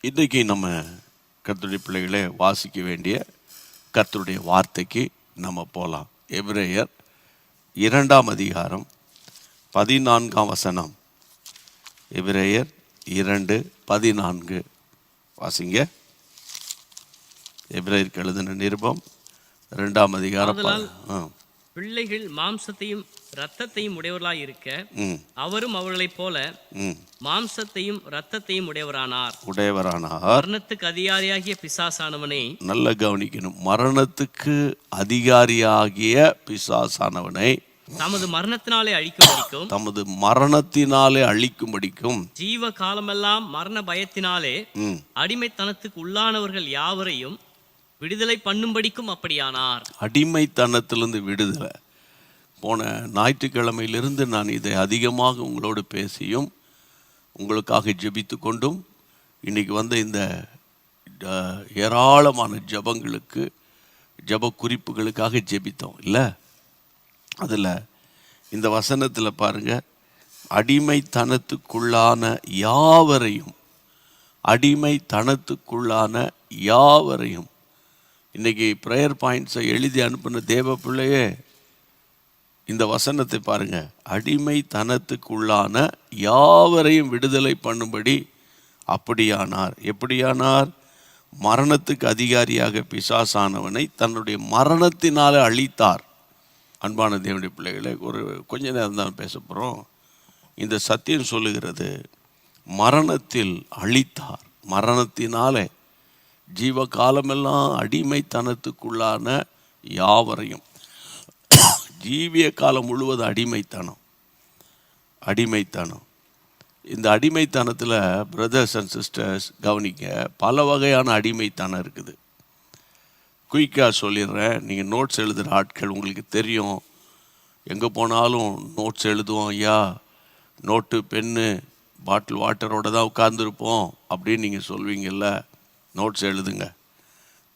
இன்றைக்கி நம்ம கர்த்தருடைய பிள்ளைகளே வாசிக்க வேண்டிய கர்த்தருடைய வார்த்தைக்கு நம்ம போகலாம். எபிரேயர் 2ஆம் அதிகாரம் 14ஆம் வசனம். எபிரேயர் 2:14 வாசிங்க. எபிரேயருக்கு எழுதின நிருபம் 2ஆம் அதிகாரம். பிள்ளைகள் மாம்சத்தையும் இரத்தத்தையும் உடையவர்களாய் இருக்க அவரும் அவர்களைப் போல மாம்சத்தையும் இரத்தத்தையும் உடையவரானார். மரணத்துக்கு அதிகாரியாகிய பிசாசானவனை, நல்ல கவனிக்கணும், மரணத்துக்கு அதிகாரியாகிய பிசாசானவனை தமது மரணத்தினாலே அழிக்கும்படிக்கும் ஜீவ காலமெல்லாம் மரண பயத்தினாலே அடிமைத்தனத்துக்கு உள்ளானவர்கள் யாவரையும் விடுதலை பண்ணும்படிக்கும் அப்படியானார். அடிமைத்தனத்திலிருந்து விடுதலை. போன ஞாயிற்றுக்கிழமையிலிருந்து நான் இதை அதிகமாக உங்களோடு பேசியும் உங்களுக்காக ஜெபித்து கொண்டும் இன்றைக்கி வந்த இந்த ஏராளமான ஜெப குறிப்புகளுக்காக ஜெபித்தோம் இல்லை. அதில் இந்த வசனத்தில் பாருங்கள், அடிமைத்தனத்துக்குள்ளான யாவரையும் இன்றைக்கி ப்ரேயர் பாயிண்ட்ஸை எழுதி அனுப்பின தேவ பிள்ளையே இந்த வசனத்தை பாருங்கள். அடிமைத்தனத்துக்குள்ளான யாவரையும் விடுதலை பண்ணும்படி அப்படியானார். எப்படியானார்? மரணத்துக்கு அதிகாரியாக பிசாசானவனை தன்னுடைய மரணத்தினாலே அழித்தார். அன்பான தேவனுடைய பிள்ளைகளை, ஒரு கொஞ்ச நேரம் தான் பேச போகிறோம். இந்த சத்தியம் சொல்லுகிறது, மரணத்தில் அழித்தார். மரணத்தினாலே ஜீவ காலமெல்லாம் அடிமைத்தனத்துக்குள்ளான யாவரையும், ஜீவிய காலம் முழுவதும் அடிமைத்தனம். இந்த அடிமைத்தனத்தில் பிரதர்ஸ் அண்ட் சிஸ்டர்ஸ் கவனிக்க, பல வகையான அடிமைத்தனம் இருக்குது. குயிக்காக சொல்லிடுறேன். நீங்கள் நோட்ஸ் எழுதுகிற ஆட்கள் உங்களுக்கு தெரியும், எங்கே போனாலும் நோட்ஸ் எழுதுவோம். ஐயா, நோட்டு பென்னு பாட்டில் வாட்டரோடு தான் உட்கார்ந்துருப்போம் அப்படின்னு நீங்கள் சொல்வீங்கள்ல. நோட்ஸ் எழுதுங்க.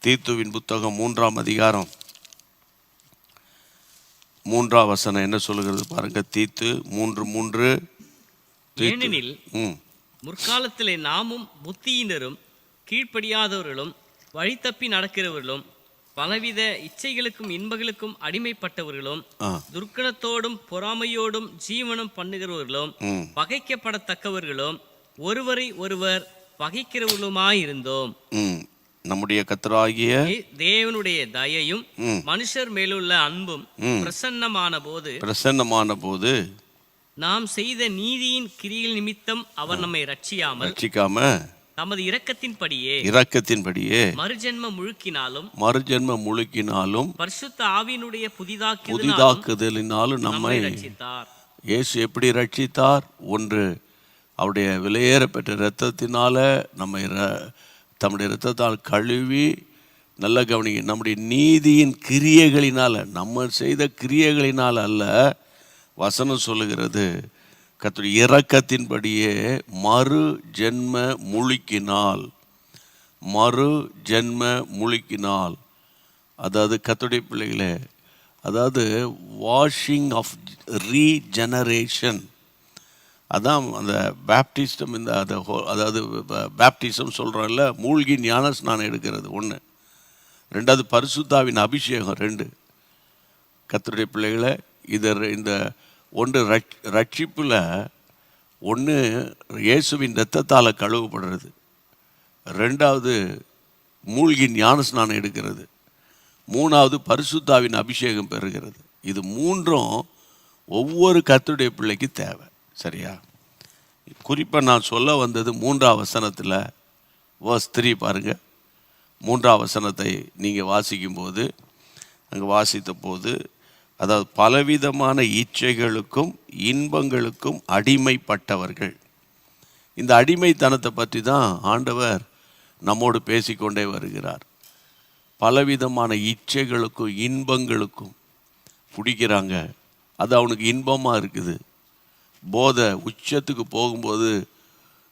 தீத்துவின் புத்தகம் 3ஆம் அதிகாரம் 3ஆம் வசனம் என்ன சொல்லுகிறது பாருங்க. தீத்து 3:3. ஏனெனில் முற்காலத்திலே நாமும் புத்தியினரும் கீழ்ப்படியாதவர்களும் வழி தப்பி நடக்கிறவர்களும் பலவித இச்சைகளுக்கும் இன்பங்களுக்கும் அடிமைப்பட்டவர்களும் துர்க்கணத்தோடும் பொறாமையோடும் ஜீவனம் பண்ணுகிறவர்களும் பகைக்கப்படத்தக்கவர்களும் ஒருவரை ஒருவர் பகைக்கிறவர்களுமாயிருந்தோம். நம்முடைய கர்த்தராகிய தேவனுடைய தயையும் மனுஷர் மேலுள்ள அன்பும் பிரசன்னமான போது நாம் செய்த நீதியின் கிரியில் நிமித்தம் அவர் நம்மை ரட்சிக்காம நமது இரக்கத்தின்படியே மறுஜென்ம முழுக்கினாலும் பரிசுத்த ஆவியினுடைய புதிதாக்குதலினாலும் நம்மை ரட்சித்தார். இயேசு எப்படி ரட்சித்தார்? ஒன்று, அவருடைய விலையேற பெற்ற இரத்தத்தினால நம்மை தம்முடைய இரத்தத்தால் கழுவி, நல்ல கவனிங்க, நம்முடைய நீதியின் கிரியைகளினால், நம்ம செய்த கிரியைகளினால் அல்ல, வசனம் சொல்லுகிறது, கர்த்தருடைய இரக்கத்தின்படியே மறு ஜென்ம முழுக்கினால். அதாவது கர்த்தருடைய பிள்ளைகளே, அதாவது வாஷிங் ஆஃப் ரீஜெனரேஷன். அதான் அந்த பேப்டிஸ்டம். அதாவது பேப்டிசம் சொல்கிறோம்ல, மூழ்கி ஞான ஸ்நானம் எடுக்கிறது ஒன்று. ரெண்டாவது பரிசுத்தாவின் அபிஷேகம் 2. கர்த்தருடைய பிள்ளைகளை, இந்த ஒன்று ரட்சிப்பில், ஒன்று இயேசுவின் இரத்தத்தால் கழுவப்படுறது, 2வது மூழ்கி ஞான ஸ்நானம் எடுக்கிறது, 3வது பரிசுத்தாவின் அபிஷேகம் பெறுகிறது. இது 3ம் ஒவ்வொரு கர்த்தருடைய பிள்ளைக்கு தேவை. சரியா? குறிப்பாக நான் சொல்ல வந்தது 3ஆம் வசனத்தில் verse 3 பாருங்கள். 3ஆம் வசனத்தை நீங்கள் வாசிக்கும்போது, அங்கே வாசித்த போது, அதாவது பலவிதமான இச்சைகளுக்கும் இன்பங்களுக்கும் அடிமைப்பட்டவர்கள். இந்த அடிமைத்தனத்தை பற்றி தான் ஆண்டவர் நம்மோடு பேசிக்கொண்டே வருகிறார். பலவிதமான இச்சைகளுக்கும் இன்பங்களுக்கும் பிடிக்கிறாங்க. அது அவனுக்கு இன்பமாக இருக்குது. போதை உச்சத்துக்கு போகும்போது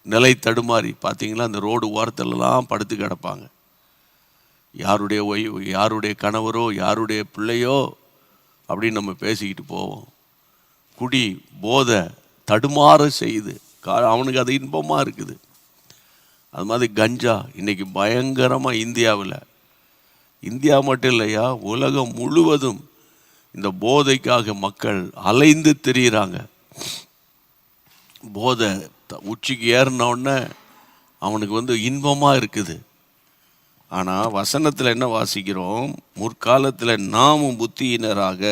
நிலை தடுமாறி பார்த்தீங்களா, அந்த ரோடு ஓரத்துலலாம் படுத்து கிடப்பாங்க. யாருடைய கணவரோ யாருடைய பிள்ளையோ அப்படின்னு நம்ம பேசிக்கிட்டு போவோம். குடி போதை தடுமாற செய்து அவனுக்கு அது இன்பமாக இருக்குது. அது மாதிரி கஞ்சா இன்னைக்கு பயங்கரமாக இந்தியா மட்டும் இல்லையா, உலகம் முழுவதும் இந்த போதைக்காக மக்கள் அலைந்து திரியிறாங்க. போதை உச்சிக்கு ஏறினோடனே அவனுக்கு இன்பமாக இருக்குது. ஆனால் வசனத்தில் என்ன வாசிக்கிறோம்? முற்காலத்தில் நாமும் புத்தியினராக,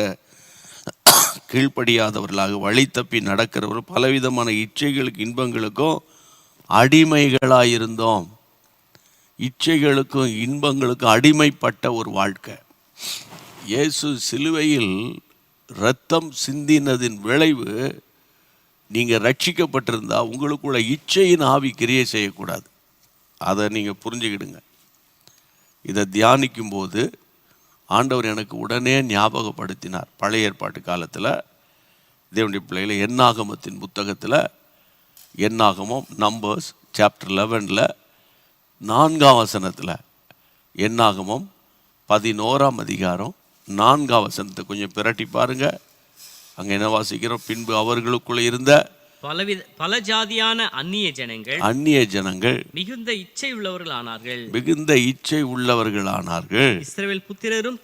கீழ்ப்படியாதவர்களாக, வழி தப்பி நடக்கிறவர்கள் பலவிதமான இச்சைகளுக்கு இன்பங்களுக்கும் அடிமைகளாயிருந்தோம். இச்சைகளுக்கும் இன்பங்களுக்கும் அடிமைப்பட்ட ஒரு வாழ்க்கை. இயேசு சிலுவையில் இரத்தம் சிந்தினதின் விளைவு, நீங்கள் ரட்சிக்கப்பட்டிருந்தா உங்களுக்குள்ள இச்சையின் ஆவி கிரியை செய்யக்கூடாது. அதை நீங்கள் புரிஞ்சுக்கிடுங்க. இதை தியானிக்கும் போது ஆண்டவர் எனக்கு உடனே ஞாபகப்படுத்தினார். பழைய ஏற்பாட்டு காலத்தில் தேவனுடைய பிள்ளைகளை என்னாகமத்தின் புத்தகத்தில், என்னாகமம் நம்பர்ஸ் சாப்டர் 11 4ஆம் வசனத்தில், என்னாகமம் 11ஆம் அதிகாரம் 4ஆம் வசனத்தை கொஞ்சம் பிரட்டி பாருங்க. அங்கே என்ன வாசிக்கிறோம்? பின்பு அவர்களுக்குள்ள இருந்த பல ஜாதியான அந்நிய ஜனங்கள் மிகுந்த இச்சை உள்ளவர்களானார்கள். இஸ்ரவேல் புத்திரரும்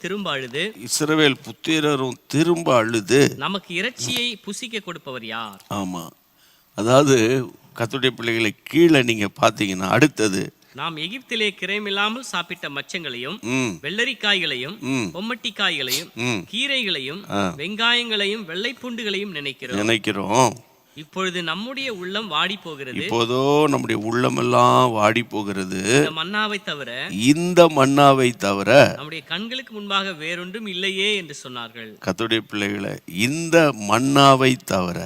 திரும்ப அழுது நமக்கு இறைச்சியை புசிக்க கொடுப்பவர் யார்? ஆமா, அதாவது கர்த்தருடைய பிள்ளைகளை கீழே நீங்க பார்த்தீங்கன்னா, அடுத்தது நாம் எகிப்திலே கிரயமில்லாமல் சாப்பிட்ட மச்சங்களையும் வெள்ளரிக்காய்களையும் பொம்மட்டிக்காய்களையும் கீரைகளையும் வெங்காயங்களையும் வெள்ளைப்பூண்டுகளையும் நினைக்கிறோம். இப்பொழுது நம்முடைய உள்ளம் வாடி போகிறது. இப்போதோ நம்முடைய உள்ளமெல்லாம் வாடி போகிறது. இந்த மன்னாவை தவிர நம்முடைய கண்களுக்கு முன்பாக வேறொன்றும் இல்லையே என்று சொன்னார்கள். கர்த்தருடைய பிள்ளைகளை, இந்த மன்னாவை தவிர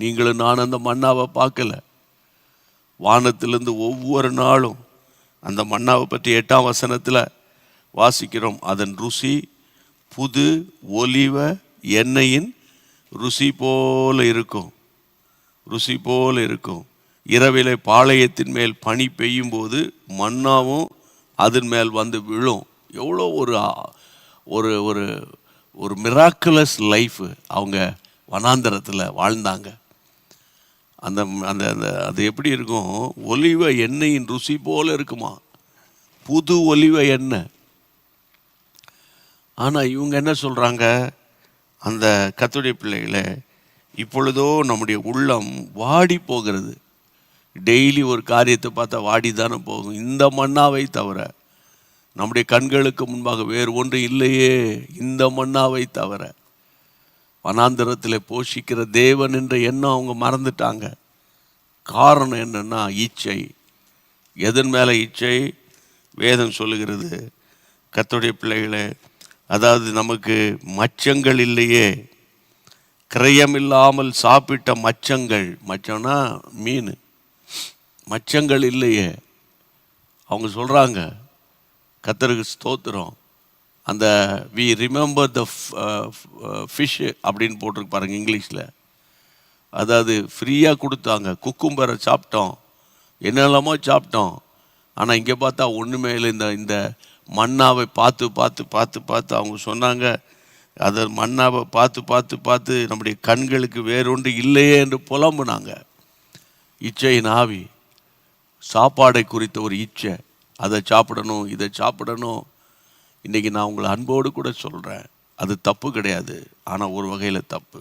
நீங்களும் நான் அந்த மன்னாவை பார்க்கல. வானத்திலிருந்து ஒவ்வொரு நாளும் அந்த மன்னாவை பற்றி 8ஆம் வசனத்தில் வாசிக்கிறோம். அதன் ருசி புது ஒலிவ எண்ணெயின் ருசி போல இருக்கும். இரவிலே பாளையத்தின் மேல் பனி பெய்யும் போது மன்னாவும் அதன் மேல் வந்து விழும். எவ்வளோ ஒரு ஒரு ஒரு மிராக்குலஸ் லைஃப் அவங்க வனாந்தரத்தில் வாழ்ந்தாங்க. அந்த அந்த அது எப்படி இருக்கும்? ஒலிவ எண்ணெயின் ருசி போல இருக்குமா, புது ஒலிவ எண்ணெய். ஆனால் இவங்க என்ன சொல்கிறாங்க? அந்த கர்த்தருடைய பிள்ளைகளை, இப்பொழுதோ நம்முடைய உள்ளம் வாடி போகிறது. டெய்லி ஒரு காரியத்தை பார்த்தா வாடி தானே போகும். இந்த மன்னாவை தவிர நம்முடைய கண்களுக்கு முன்பாக வேறு ஒன்று இல்லையே. இந்த மன்னாவை தவிர வனாந்தரத்தில் போஷிக்கிற தேவன் என்ற எண்ணம் அவங்க மறந்துட்டாங்க. காரணம் என்னன்னா இச்சை. எதன் மேலே இச்சை? வேதம் சொல்லுகிறது, கர்த்தருடைய பிள்ளைகளே, அதாவது நமக்கு மச்சங்கள் இல்லையே, கிரயமில்லாமல் சாப்பிட்ட மச்சம்னா மீன், மச்சங்கள் இல்லையே. அவங்க சொல்கிறாங்க, கர்த்தருக்கு ஸ்தோத்திரம், அந்த வி ரிமெம்பர் த ஃபிஷ் அப்படின்னு போட்டிருக்கு பாருங்க இங்கிலீஷில். அதாவது ஃப்ரீயாக கொடுத்தாங்க. குக்கும்பரை சாப்பிட்டோம், என்னெல்லாமோ சாப்பிட்டோம். ஆனால் இங்கே பார்த்தா ஒன்றுமே இல்லை. இந்த மன்னாவை பார்த்து அவங்க சொன்னாங்க, அதை மன்னாவை பார்த்து நம்முடைய கண்களுக்கு வேறொன்று இல்லையே என்று புலம்புனாங்க. இச்சையின் ஆவி, சாப்பாடை குறித்த ஒரு இச்சை, அதை சாப்பிடணும், இதை சாப்பிடணும். இன்றைக்கி நான் உங்களை அன்போடு கூட சொல்கிறேன், அது தப்பு கிடையாது. ஆனால் ஒரு வகையில் தப்பு.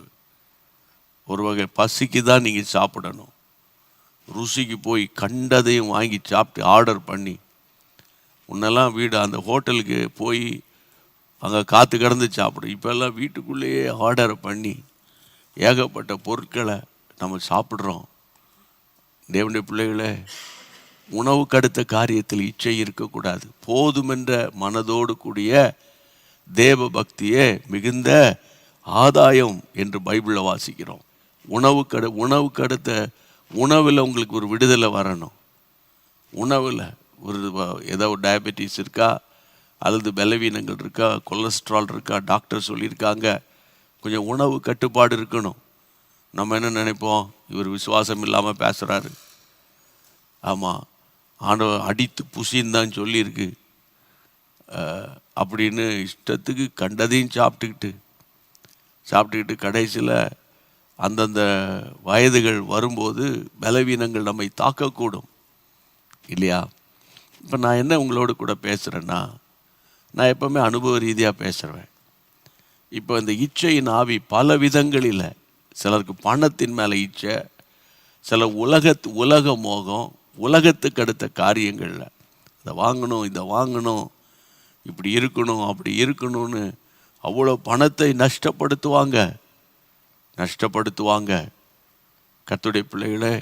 ஒரு வகை பசிக்கு தான் நீங்கள் சாப்பிடணும். ருசிக்கு போய் கண்டதையும் வாங்கி சாப்பிட்டு ஆர்டர் பண்ணி, முன்னெல்லாம் வீடு அந்த ஹோட்டலுக்கு போய் அங்கே காற்று கடந்து சாப்பிடும். இப்போல்லாம் வீட்டுக்குள்ளேயே ஆர்டரை பண்ணி ஏகப்பட்ட பொருட்களை நம்ம சாப்பிட்றோம். தேவனுடைய பிள்ளைகளே, உணவுக்கு அடுத்த காரியத்தில் இச்சை இருக்கக்கூடாது. போதுமென்ற மனதோடு கூடிய தேவ பக்தியே மிகுந்த ஆதாயம் என்று பைபிளில் வாசிக்கிறோம். உணவுக்கு அடுத்த உணவில் உங்களுக்கு ஒரு விடுதலை வரணும். உணவில் ஒரு ஏதோ டயபெட்டிஸ் இருக்கா, அல்லது பலவீனங்கள் இருக்கா, கொலஸ்ட்ரால் இருக்கா, டாக்டர் சொல்லியிருக்காங்க, கொஞ்சம் உணவு கட்டுப்பாடு இருக்கணும். நம்ம என்ன நினைப்போம்? இவர் விசுவாசம் இல்லாமல் பேசுகிறாரு. ஆமாம், ஆண்டவர் அடித்து புசின்னு தான் சொல்லியிருக்கு அப்படின்னு இஷ்டத்துக்கு கண்டதையும் சாப்பிட்டுக்கிட்டு கடைசியில் அந்தந்த வயதுகள் வரும்போது பலவீனங்கள் நம்மை தாக்கக்கூடும் இல்லையா? இப்போ நான் என்ன உங்களோடு கூட பேசுகிறேன்னா, நான் எப்போவுமே அனுபவ ரீதியாக பேசுகிறேன். இப்போ இந்த இச்சையின் ஆவி பல விதங்களில், சிலருக்கு பணத்தின் மேலே இச்சை, சில உலக மோகம், உலகத்துக்கு அடுத்த காரியங்களில் இதை வாங்கணும், இதை வாங்கணும், இப்படி இருக்கணும், அப்படி இருக்கணும்னு அவ்வளோ பணத்தை நஷ்டப்படுத்துவாங்க. கர்த்தருடைய பிள்ளைகளே,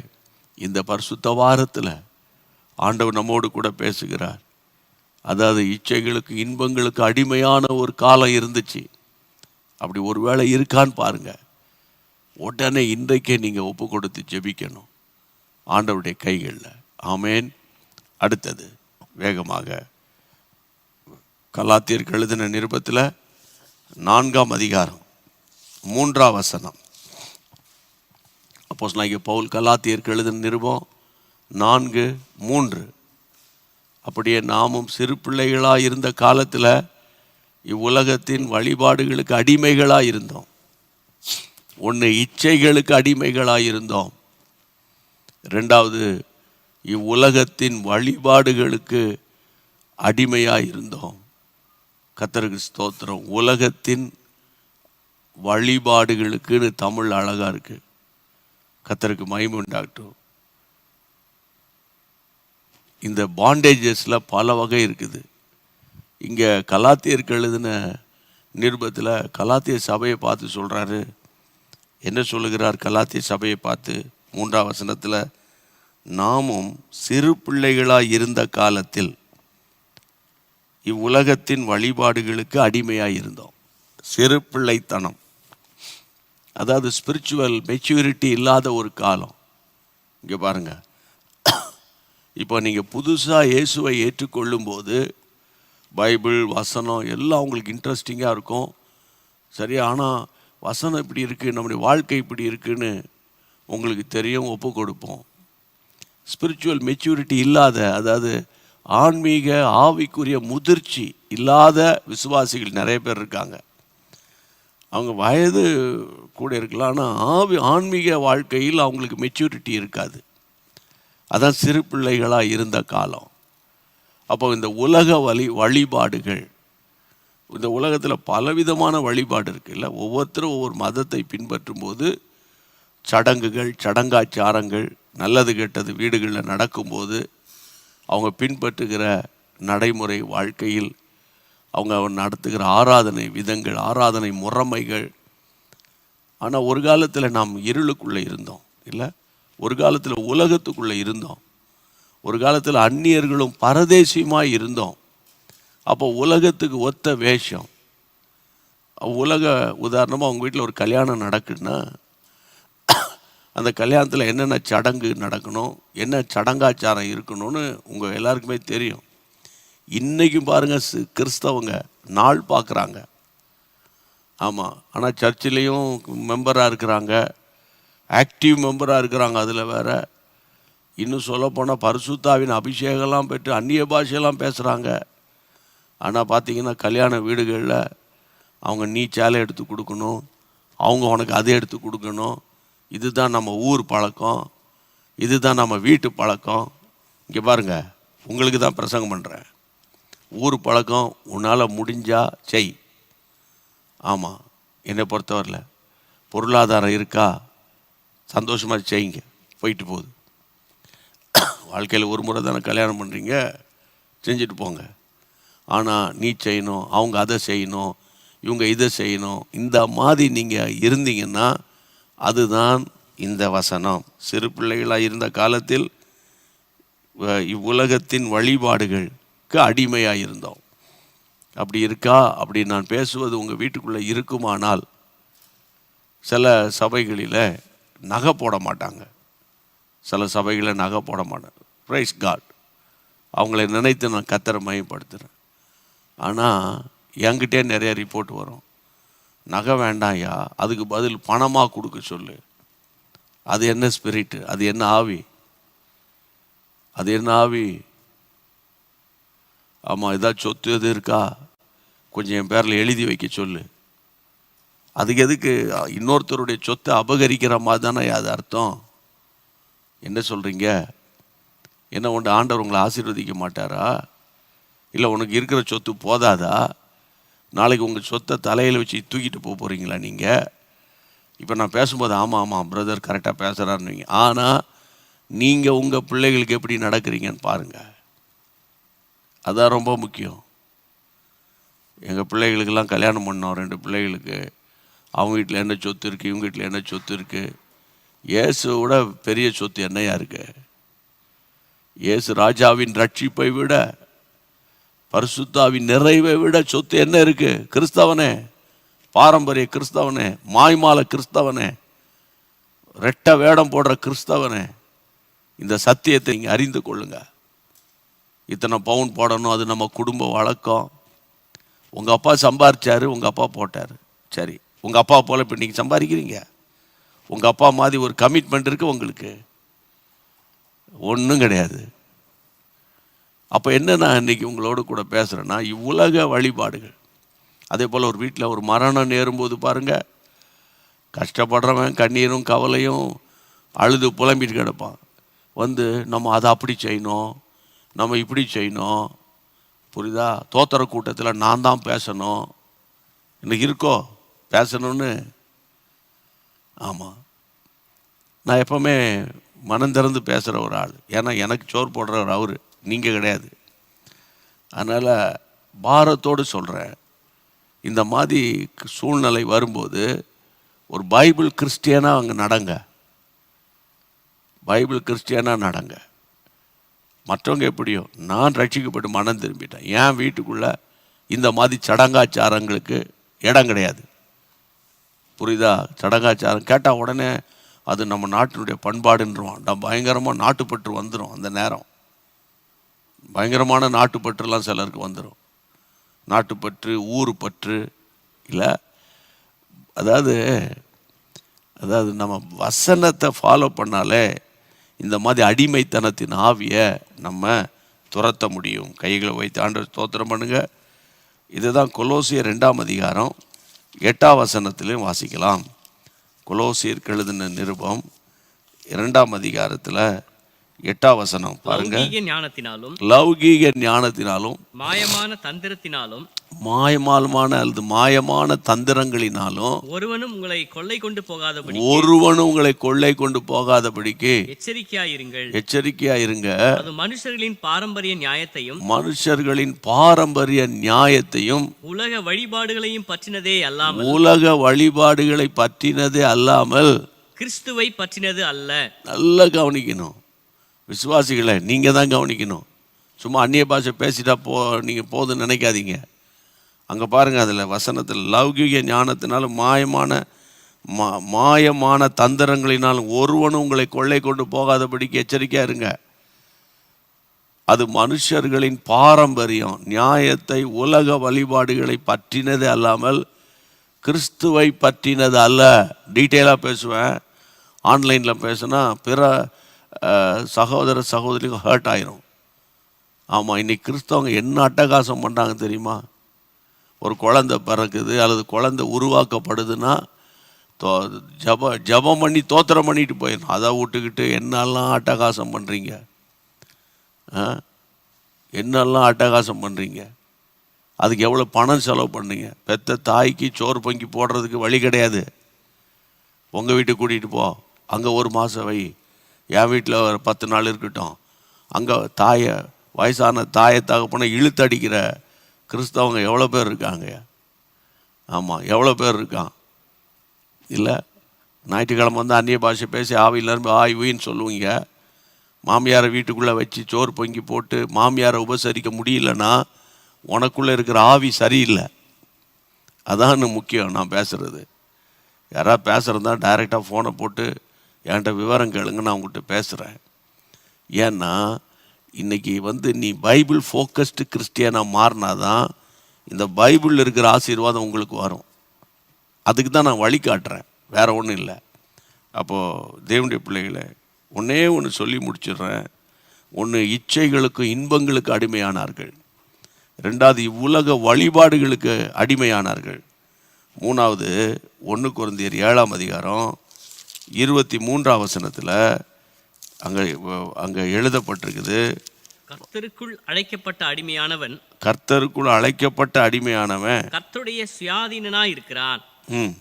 இந்த பரிசுத்த வாரத்தில் ஆண்டவர் நம்மோடு கூட பேசுகிறார். அதாவது இச்சைகளுக்கு இன்பங்களுக்கு அடிமையான ஒரு காலம் இருந்துச்சு. அப்படி ஒரு வேளை இருக்கான்னு பாருங்க. உடனே இன்றைக்கே நீங்கள் ஒப்பு கொடுத்து ஜெபிக்கணும் ஆண்டவருடைய கைகளில். ஆமேன். அடுத்தது வேகமாக கலாத்தியருக்கு எழுதின நிருபத்தில் 4ஆம் அதிகாரம் 3ஆம் வசனம். அப்போஸ்தலனாகிய பவுல் கலாத்தியருக்கு எழுதின நிருபம் 4:3. அப்படியே நாமும் சிறு பிள்ளைகளாக இருந்த காலத்தில் இவ்வுலகத்தின் வழிபாடுகளுக்கு அடிமைகளாக இருந்தோம். ஒன்று, இச்சைகளுக்கு அடிமைகளாக இருந்தோம். 2வது, இவ்வுலகத்தின் வழிபாடுகளுக்கு அடிமையாக இருந்தோம். கர்த்தருக்கு ஸ்தோத்திரம். உலகத்தின் வழிபாடுகளுக்குன்னு தமிழ் அழகாக இருக்குது. கர்த்தருக்கு மகிமை உண்டாகட்டும். இந்த பாண்டேஜஸில் பல வகை இருக்குது. இங்கே கலாத்தியருக்கு எழுதின நிருபத்தில் கலாத்திய சபையை பார்த்து சொல்கிறாரு. என்ன சொல்லுகிறார்? கலாத்திய சபையை பார்த்து 3ஆம் வசனத்தில், நாமும் சிறு பிள்ளைகளாக இருந்த காலத்தில் இவ்வுலகத்தின் வழிபாடுகளுக்கு அடிமையாக இருந்தோம். சிறு பிள்ளைத்தனம், அதாவது ஸ்பிரிச்சுவல் மெச்சூரிட்டி இல்லாத ஒரு காலம். இங்கே பாருங்கள், இப்போ நீங்கள் புதுசாக இயேசுவை ஏற்றுக்கொள்ளும்போது பைபிள் வசனம் எல்லாம் உங்களுக்கு இன்ட்ரெஸ்டிங்காக இருக்கும். சரியா? ஆனால் வசனம் இப்படி இருக்குது, நம்முடைய வாழ்க்கை இப்படி இருக்குன்னு உங்களுக்கு தெரியும், ஒப்பு கொடுப்போம். ஸ்பிரிச்சுவல் மெச்சூரிட்டி இல்லாத, அதாவது ஆன்மீக ஆவிக்குரிய முதிர்ச்சி இல்லாத விசுவாசிகள் நிறைய பேர் இருக்காங்க. அவங்க வயது கூட இருக்கலாம், ஆனால் ஆன்மீக வாழ்க்கையில் அவங்களுக்கு மெச்சூரிட்டி இருக்காது. அதான் சிறு பிள்ளைகளாக இருந்த காலம். அப்போ இந்த உலக வழிபாடுகள், இந்த உலகத்தில் பலவிதமான வழிபாடு இருக்குல்ல. ஒவ்வொருத்தரும் ஒவ்வொரு மதத்தை பின்பற்றும் போது சடங்குகள், சடங்காச்சாரங்கள், நல்லது கெட்டது வீடுகளில் நடக்கும்போது அவங்க பின்பற்றுகிற நடைமுறை வாழ்க்கையில் அவங்க நடத்துகிற ஆராதனை விதங்கள், ஆராதனை முறைமைகள். ஆனால் ஒரு காலத்தில் நாம் இருளுக்குள்ளே இருந்தோம் இல்லை? ஒரு காலத்தில் உலகத்துக்குள்ளே இருந்தோம். ஒரு காலத்தில் அந்நியர்களும் பரதேசியுமாய் இருந்தோம். அப்போ உலகத்துக்கு ஒத்த வேஷம். உதாரணமாக அவங்க வீட்டில் ஒரு கல்யாணம் நடக்குதுன்னா அந்த கல்யாணத்தில் என்னென்ன சடங்கு நடக்கணும், என்ன சடங்காச்சாரம் இருக்கணும்னு உங்கள் எல்லாருக்குமே தெரியும். இன்றைக்கும் பாருங்கள், கிறிஸ்தவங்க நாள் பார்க்குறாங்க. ஆமாம், ஆனால் சர்ச்சிலையும் மெம்பராக இருக்கிறாங்க, ஆக்டிவ் மெம்பராக இருக்கிறாங்க. அதில் வேறு இன்னும் சொல்லப்போனால் பரிசுத்தாவின் அபிஷேகம்லாம் பெற்று அந்நிய பாஷையெல்லாம் பேசுகிறாங்க. ஆனால் பார்த்தீங்கன்னா கல்யாண வீடுகளில் அவங்க நீ சேலை எடுத்து கொடுக்கணும், அவங்க உனக்கு அதை எடுத்து கொடுக்கணும். இதுதான் நம்ம ஊர் பழக்கம், இதுதான் நம்ம வீட்டு பழக்கம். இங்கே பாருங்கள், உங்களுக்கு தான் பிரசங்கம் பண்ணுறேன். ஊர் பழக்கம் உன்னால் முடிஞ்சா செய். ஆமாம், என்னை பொறுத்தவரையில் பொருளாதாரம் இருக்கா, சந்தோஷமாக செய்யுங்க, போயிட்டு போகுது. வாழ்க்கையில் ஒரு முறை தானே கல்யாணம் பண்ணுறீங்க, செஞ்சுட்டு போங்க. ஆனால் நீ செய்யணும், அவங்க அதை செய்யணும், இவங்க இதை செய்யணும், இந்த மாதிரி நீங்கள் இருந்தீங்கன்னா அதுதான் இந்த வசனம். சிறு பிள்ளைகளாக இருந்த காலத்தில் இவ்வுலகத்தின் வழிபாடுகளுக்கு அடிமையாக இருந்தோம். அப்படி இருக்கா? அப்படி நான் பேசுவது உங்கள் வீட்டுக்குள்ளே இருக்குமானால், சில சபைகளில் நகை போட மாட்டாங்க, சில சபைகளில் நகை போட மாட்டாங்க. பிரைஸ் காட், அவங்கள நினைத்து நான் கர்த்தரை மகிமைப்படுத்துகிறேன். ஆனால் என்கிட்டே நிறைய ரிப்போர்ட் வரும், நகை வேண்டாம்யா, அதுக்கு பதில் பணமாக கொடுக்க சொல்லு. அது என்ன ஸ்பிரிட்டு? அது என்ன ஆவி? அது என்ன ஆவி? ஆமாம், ஏதாவது சொத்து எது இருக்கா, கொஞ்சம் என் பேரில் எழுதி வைக்க சொல்லு. அதுக்கு எதுக்கு இன்னொருத்தருடைய சொத்தை அபகரிக்கிற மாதிரி தானே அது அர்த்தம்? என்ன சொல்கிறீங்க? என்ன ஒன்று ஆண்டவர் உங்களை ஆசீர்வதிக்க மாட்டாரா? இல்லை உனக்கு இருக்கிற சொத்து போதாதா? நாளைக்கு உங்கள் சொத்தை தலையில் வச்சு தூக்கிட்டு போக போகிறீங்களா நீங்கள்? இப்போ நான் பேசும்போது ஆமாம் பிரதர் கரெக்டாக பேசுகிறாருன்னு, ஆனால் நீங்கள் உங்கள் பிள்ளைகளுக்கு எப்படி நடக்கிறீங்கன்னு பாருங்கள். அதான் ரொம்ப முக்கியம். எங்கள் பிள்ளைகளுக்கெல்லாம் கல்யாணம் பண்ணோம், 2 பிள்ளைகளுக்கு. அவங்க வீட்டில் என்ன சொத்து இருக்குது, இவங்க வீட்டில் என்ன சொத்து இருக்குது. இயேசுவோட பெரிய சொத்து என்னையா இருக்கு? இயேசு ராஜாவின் ரட்சிப்பை விட, பரிசுத்தாவின் நிறைவை விட சொத்து என்ன இருக்கு? கிறிஸ்தவனே, பாரம்பரிய கிறிஸ்தவனே, மாய்மால கிறிஸ்தவனே, ரெட்ட வேடம் போடுற கிறிஸ்தவனே, இந்த சத்தியத்தை நீங்கள் அறிந்து கொள்ளுங்க. இத்தனை பவுன் போடணும், அது நம்ம குடும்ப வழக்கம். உங்கள் அப்பா சம்பாரிச்சாரு, உங்கள் அப்பா போட்டார், சரி. உங்கள் அப்பா போல் இப்போ நீங்கள் சம்பாதிக்கிறீங்க. உங்கள் அப்பா மாதிரி ஒரு கமிட்மெண்ட் இருக்குது உங்களுக்கு? ஒன்றும் கிடையாது. அப்போ என்ன நான் இன்றைக்கி உங்களோட கூட பேசுகிறேன்னா, இவ்வுலக வழிபாடுகள். அதே போல் ஒரு வீட்டில் ஒரு மரணம் நேரும்போது பாருங்கள், கஷ்டப்படுறவன் கண்ணீரும் கவலையும் அழுது புலம்பிட்டு கிடப்பான். நம்ம அதை அப்படி செய்யணும், நம்ம இப்படி செய்யணும், புரியுதா? தோத்திர கூட்டத்தில் நான் தான் பேசணும், இன்னைக்கு இருக்கோ பேசணும்னு. ஆமாம், நான் எப்போவுமே மனம் திறந்து பேசுகிற ஒரு ஆள். ஏன்னா எனக்கு சோறு போடுறவர் அவர், நீங்கள் கிடையாது. அதனால் பாரத்தோடு சொல்கிறேன், இந்த மாதிரி சூழ்நிலை வரும்போது ஒரு பைபிள் கிறிஸ்டியனாக அங்கே நடங்க, பைபிள் கிறிஸ்டியனாக நடங்க. மற்றவங்க எப்படியோ, நான் ரட்சிக்கப்பட்டு மனம் திரும்பிட்டேன். என் வீட்டுக்குள்ளே இந்த மாதிரி சடங்காச்சாரங்களுக்கு இடம் கிடையாது, புரியுதா? சடங்காச்சாரம் கேட்டால் உடனே அது நம்ம நாட்டினுடைய பண்பாடுன்றான். பயங்கரமாக நாட்டுப்பற்று வந்துடும். அந்த நேரம் பயங்கரமான நாட்டுப்பற்றுலாம் சிலருக்கு வந்துடும். நாட்டுப்பற்று, ஊர் பற்று இல்லை. அதாவது நம்ம வசனத்தை ஃபாலோ பண்ணாலே இந்த மாதிரி அடிமைத்தனத்தின் ஆவியை நம்ம துரத்த முடியும். கைகளை வைத்து ஆண்டவர் ஸ்தோத்திரம் பண்ணுங்க. இதுதான் கொலோசியர் 2ஆம் அதிகாரம் 8ஆம் வசனத்திலையும் வாசிக்கலாம். கொலோசியர் எழுதின நிருபம் 2ஆம் அதிகாரத்தில் 8ஆம் வசனம் பாருங்க. லௌகீக ஞானத்தினாலும் மாயமான தந்திரத்தினாலும், மாயமான அல்லது மாயமான தந்திரங்களினாலும் ஒருவனும் உங்களை கொள்ளை கொண்டு போகாதபடிக்கு எச்சரிக்கையாயிருங்க. அது மனுஷர்களின் பாரம்பரிய நியாயத்தையும் உலக வழிபாடுகளை பற்றினதே அல்லாமல் கிறிஸ்துவை பற்றினது அல்ல. நல்லா கவனிக்கணும் விசுவாசிகளை, நீங்கள் தான் கவனிக்கணும். சும்மா அந்நிய பாஷை பேசிட்டா நீங்கள் போதுன்னு நினைக்காதீங்க. அங்கே பாருங்கள், அதில் வசனத்தில் லௌகிக ஞானத்தினாலும் மாயமான தந்திரங்களினாலும் ஒருவனும் உங்களை கொள்ளை கொண்டு போகாதபடிக்கு எச்சரிக்கையாக இருங்க. அது மனுஷர்களின் பாரம்பரியம் நியாயத்தை உலக வழிபாடுகளை பற்றினது அல்லாமல் கிறிஸ்துவை பற்றினது அல்ல. டீட்டெயிலாக பேசுவேன். ஆன்லைனில் பேசுனா பிற சகோதர சகோதரிக்கு ஹர்ட் ஆயிரும். ஆமாம், இன்றைக்கி கிறிஸ்தவங்க என்ன அட்டகாசம் பண்ணுறாங்க தெரியுமா? ஒரு குழந்தை பிறக்குது அல்லது குழந்தை உருவாக்கப்படுதுன்னா ஜபம் பண்ணி தோத்திரம் பண்ணிட்டு போயிடணும். அதை விட்டுக்கிட்டு என்னெல்லாம் அட்டகாசம் பண்ணுறீங்க, என்னெல்லாம் அட்டகாசம் பண்ணுறீங்க. அதுக்கு எவ்வளோ பணம் செலவு பண்ணுறீங்க. பெத்த தாய்க்கு சோறு பொங்கி போடுறதுக்கு வழி கிடையாது. உங்கள் வீட்டுக்கு கூட்டிகிட்டு போ, அங்கே 1 மாதம் வை, என் வீட்டில் ஒரு 10 நாள் இருக்கட்டும். அங்கே வயசான தாயை தகப்பனை இழுத்தடிக்கிற கிறிஸ்தவங்க எவ்வளோ பேர் இருக்காங்க. ஆமாம், எவ்வளோ பேர் இருக்கான் இல்லை? ஞாயிற்றுக்கிழமை அந்நிய பாஷை பேசி ஆவியிலேருந்து ஆய்வுன்னு சொல்லுவீங்க. மாமியாரை வீட்டுக்குள்ளே வச்சு சோறு பொங்கி போட்டு மாமியாரை உபசரிக்க முடியலன்னா உனக்குள்ளே இருக்கிற ஆவி சரியில்லை. அதான் முக்கியம். நான் பேசுகிறது யாராவது பேசுகிறதா டைரெக்டாக ஃபோனை போட்டு என்கிட்ட விவரம் கேளுங்க, நான் உங்கள்கிட்ட பேசுகிறேன். ஏன்னா இன்றைக்கி நீ பைபிள் ஃபோக்கஸ்டு கிறிஸ்டியனாக மாறினாதான் இந்த பைபிளில் இருக்கிற ஆசீர்வாதம் உங்களுக்கு வரும். அதுக்கு தான் நான் வழி காட்டுறேன், வேறு ஒன்றும் இல்லை. அப்போது தேவனுடைய பிள்ளைகளை ஒன்றே ஒன்று சொல்லி முடிச்சிடுறேன். ஒன்று, இச்சைகளுக்கும் இன்பங்களுக்கு அடிமையானார்கள். 2வது, இவ்வுலக வழிபாடுகளுக்கு அடிமையானார்கள். மூணாவது 1 கொரிந்தியர் 7ஆம் அதிகாரம் 23ஆம் வசனத்தில் அங்கே எழுதப்பட்டிருக்குது, கர்த்தருக்குள் அழைக்கப்பட்ட அடிமையானவன் கர்த்தருக்குள் அழைக்கப்பட்ட அடிமையானவன் கர்த்தருடைய சுயாதீனனாய் இருக்கிறான். ம்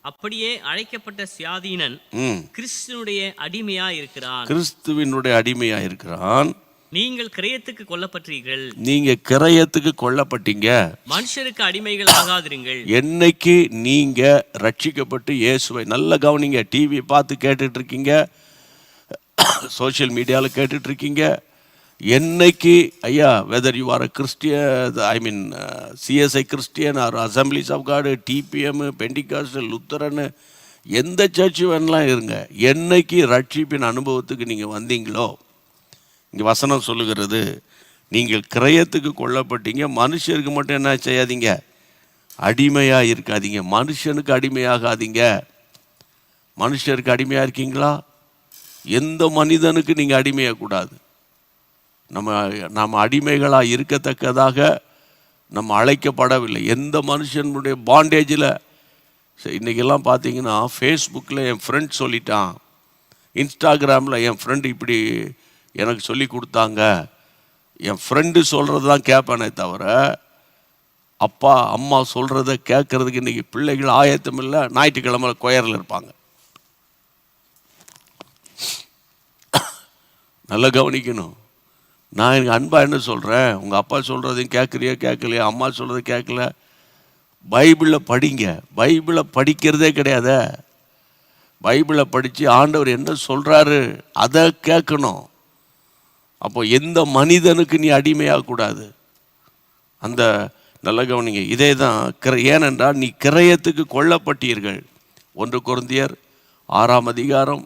அப்படியே அழைக்கப்பட்ட சுயாதீனன் ம் கிறிஸ்துனுடைய அடிமையாய் இருக்கிறான். கிறிஸ்துவினுடைய அடிமையா இருக்கிறான். நீங்கள் கிரயத்துக்கு கொல்லப்பட்டீர்கள். நீங்க கிரயத்துக்கு கொல்லப்பட்டீங்க. மனுஷருக்கு அடிமைகள் ஆகாதிருங்கள். என்னைக்கு நீங்க ரட்சிக்கப்பட்டு இயேசுவை நல்ல கவனிங்க. டிவி பார்த்து கேட்டுட்டு இருக்கீங்க, சோஷியல் மீடியாவில் கேட்டுட்டு இருக்கீங்க. என்னைக்கு ஐயா, whether you are a Christian, I mean CSI Christian or assemblies of God, TPM, Pentecostal, Lutheran, எந்த சர்ச்சு வேணாலும் இருங்க. என்னைக்கு ரட்சிப்பின் அனுபவத்துக்கு நீங்கள் வந்தீங்களோ, இங்கே வசனம் சொல்லுகிறது, நீங்கள் கிரயத்துக்கு கொல்லப்பட்டீங்க. மனுஷருக்கு மட்டும் என்ன செய்யாதீங்க, அடிமையாக இருக்காதீங்க. மனுஷனுக்கு அடிமையாகாதீங்க. மனுஷருக்கு அடிமையாக இருக்கீங்களா? எந்த மனிதனுக்கு நீங்கள் அடிமையாகக்கூடாது. நம்ம அடிமைகளாக இருக்கத்தக்கதாக நம்ம அழைக்கப்படவில்லை. எந்த மனுஷனுடைய பாண்டேஜில் இன்றைக்கெல்லாம் பார்த்தீங்கன்னா, ஃபேஸ்புக்கில் என் ஃப்ரெண்ட் சொல்லிட்டான், இன்ஸ்டாகிராமில் என் ஃப்ரெண்டு இப்படி எனக்கு சொல்லி கொடுத்தாங்க, என் ஃப்ரெண்டு சொல்கிறது தான் கேட்பேனே தவிர அப்பா அம்மா சொல்கிறத கேட்குறதுக்கு இன்றைக்கி பிள்ளைகள் ஆயத்தம் இல்லை. ஞாயிற்றுக்கிழமை கொயரில் இருப்பாங்க. நல்லா கவனிக்கணும். நான் எனக்கு அன்பாக என்ன சொல்கிறேன், உங்கள் அப்பா சொல்கிறதையும் கேட்குறியோ கேட்கலையோ, அம்மா சொல்கிறது கேட்கல, பைபிளை படிங்க. பைபிளை படிக்கிறதே கிடையாது. பைபிளை படித்து ஆண்டவர் என்ன சொல்கிறாரு அதை கேட்கணும். அப்போ எந்த மனிதனுக்கு நீ அடிமையாகக்கூடாது. அந்த நல்ல கவனிங்க. இதே தான் ஏனென்றால் நீ கிரயத்துக்கு கொல்லப்பட்டீர்கள். 1 கொரிந்தியர் 6ஆம் அதிகாரம்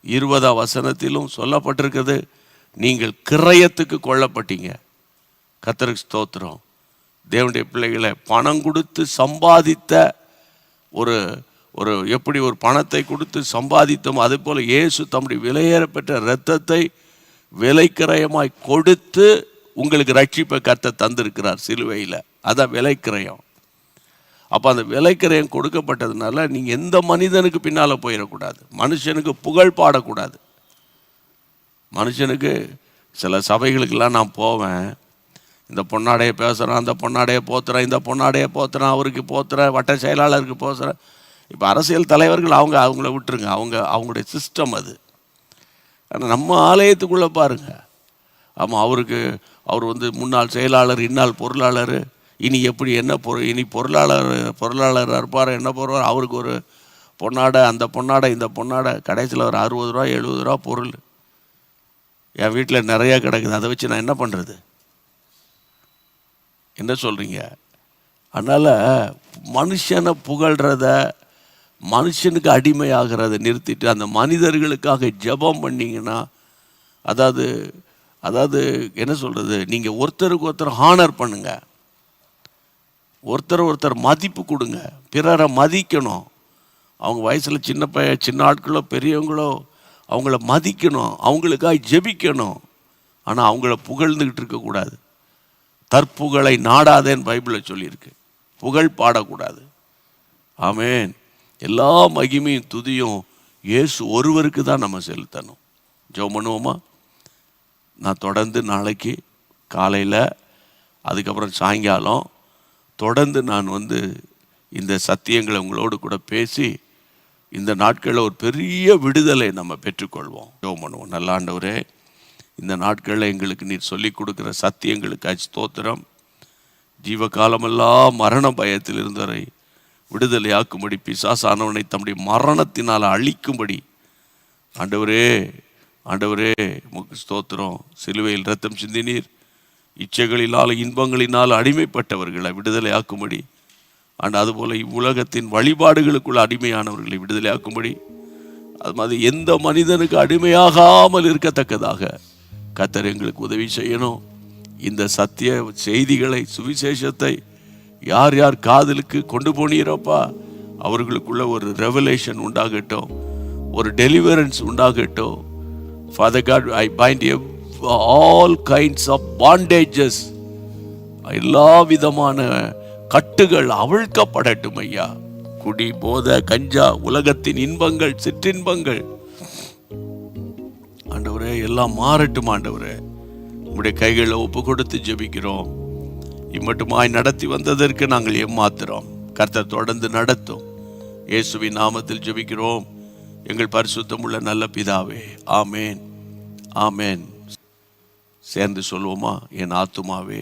20ஆம் வசனத்திலும் சொல்லப்பட்டிருக்கிறது, நீங்கள் கிரயத்துக்கு கொல்லப்பட்டீங்க. கர்த்தருக்கு ஸ்தோத்திரம். தேவனுடைய பிள்ளைகளை பணம் கொடுத்து சம்பாதித்த ஒரு எப்படி ஒரு பணத்தை கொடுத்து சம்பாதித்தோம், அதே போல் இயேசு தம்முடைய விலையேறப்பெற்ற இரத்தத்தை விலைக்கிரயமாய் கொடுத்து உங்களுக்கு ரட்சிப்பை கர்த்தர் தந்திருக்கிறார் சிலுவையில். அதான் விலைக்கிரயம். அப்போ அந்த விலைக்கிரயம் கொடுக்கப்பட்டதுனால நீங்கள் எந்த மனிதனுக்கு பின்னால் போயிடக்கூடாது. மனுஷனுக்கு புகழ் பாடக்கூடாது. மனுஷனுக்கு சில சபைகளுக்கெல்லாம் நான் போவேன், இந்த பொன்னாடையை பேசுகிறேன், அந்த பொன்னாடையை போத்துறேன், இந்த பொன்னாடையை போத்துறேன், அவருக்கு போத்துறேன், வட்ட செயலாளருக்கு போசுகிறேன். இப்போ அரசியல் தலைவர்கள் அவங்கள விட்டுருங்க, அவங்களுடைய சிஸ்டம் அது. ஆனால் நம்ம ஆலயத்துக்குள்ளே பாருங்கள், ஆமாம், அவர் முன்னாள் செயலாளர், இன்னாள் பொருளாளர், இனி எப்படி என்ன இனி பொருளாளராக இருப்பார், என்ன போடுவார், அவருக்கு ஒரு பொன்னாடை, அந்த பொன்னாடை, இந்த பொன்னாடை, கடைசியில் ஒரு 60 ரூபா 70 ரூபா பொருள் என் வீட்டில் நிறையா கிடக்குது. அதை வச்சு நான் என்ன பண்ணுறது? என்ன சொல்கிறீங்க? அதனால் மனுஷனை புகழ்கிறத, மனுஷனுக்கு அடிமையாகிறத நிறுத்திட்டு அந்த மனிதர்களுக்காக ஜெபம் பண்ணிங்கன்னா, அதாவது என்ன சொல்கிறது, நீங்கள் ஒருத்தருக்கு ஒருத்தர் ஹானர் பண்ணுங்க, ஒருத்தர் மதிப்பு கொடுங்க, பிறரை மதிக்கணும். அவங்க வயசில் சின்ன ஆட்களோ பெரியவங்களோ அவங்கள மதிக்கணும், அவங்களுக்காக ஜெபிக்கணும். ஆனால் அவங்கள புகழ்ந்துக்கிட்டு இருக்கக்கூடாது. தற்புகழை நாடாதேன்னு பைபிளில் சொல்லியிருக்கு. புகழ் பாடக்கூடாது. ஆமேன். எல்லா மகிமையும் துதியும் இயேசு ஒருவருக்கு தான் நம்ம செலுத்தணும். ஜெபம் பண்ணுவோமா? நான் தொடர்ந்து நாளைக்கு காலையில், அதுக்கப்புறம் சாயங்காலம் தொடர்ந்து நான் இந்த சத்தியங்களை உங்களோடு கூட பேசி இந்த நாட்களில் ஒரு பெரிய விடுதலை நம்ம பெற்றுக்கொள்வோம். ஜெபம் பண்ணுவோம். நல்ல ஆண்டவரே, இந்த நாட்களில் எங்களுக்கு நீர் சொல்லிக் கொடுக்குற சத்தியங்களுக்கு ஸ்தோத்திரம். ஜீவகாலமெல்லாம் மரண பயத்தில் இருந்தவரை விடுதலையாக்கும்படி, பிசாசானவனை தம்முடைய மரணத்தினால் அழிக்கும்படி ஆண்டவரே உமக்கு ஸ்தோத்திரம். சிலுவையில் இரத்தம் சிந்தினீர். இச்சைகளினால் இன்பங்களினால் அடிமைப்பட்டவர்களை விடுதலையாக்கும்படி, அதுபோல் இவ்வுலகத்தின் வழிபாடுகளுக்குள்ள அடிமையானவர்களை விடுதலையாக்கும்படி, அது மாதிரி எந்த மனிதனுக்கு அடிமையாகாமல் இருக்கத்தக்கதாக கர்த்தர் எங்களுக்கு உதவி செய்யணும். இந்த சத்திய செய்திகளை, சுவிசேஷத்தை யார் யார் காதலுக்கு கொண்டு போனீரோப்பா, அவர்களுக்குள்ள ஒரு ரெவலேஷன் உண்டாகட்டும், ஒரு டெலிவரன்ஸ் உண்டாகட்டும். Father God, I bind all kinds of bondages, எல்லா விதமான கட்டுகள் அவிழ்க்கப்படட்டும் ஐயா. குடி, போதை, கஞ்சா, உலகத்தின் இன்பங்கள், சிற்றின்பங்கள், ஆண்டவரே எல்லாம் மாறட்டும். ஆண்டவரே உம்முடைய கைகளில் ஒப்பு கொடுத்து ஜெபிக்கிறோம். இம்மட்டுமாய் நடத்தி வந்ததற்கு நாங்கள் ஏமாத்துறோம். கர்த்தர் தொடர்ந்து நடத்தும். இயேசுவின் நாமத்தில் ஜெபிக்கிறோம் எங்கள் பரிசுத்தமுள்ள நல்ல பிதாவே, ஆமேன், ஆமேன். சேர்ந்து சொல்வோமா? என் ஆத்துமாவே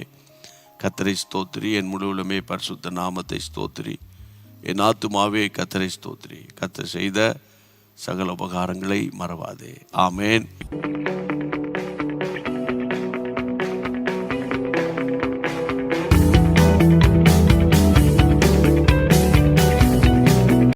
கர்த்தரை ஸ்தோத்திரி, என் முழுவலுமே பரிசுத்த நாமத்தை ஸ்தோத்திரி. என் ஆத்துமாவே கர்த்தரை ஸ்தோத்திரி, கர்த்தர் செய்த சகல உபகாரங்களை மறவாதே. ஆமேன்.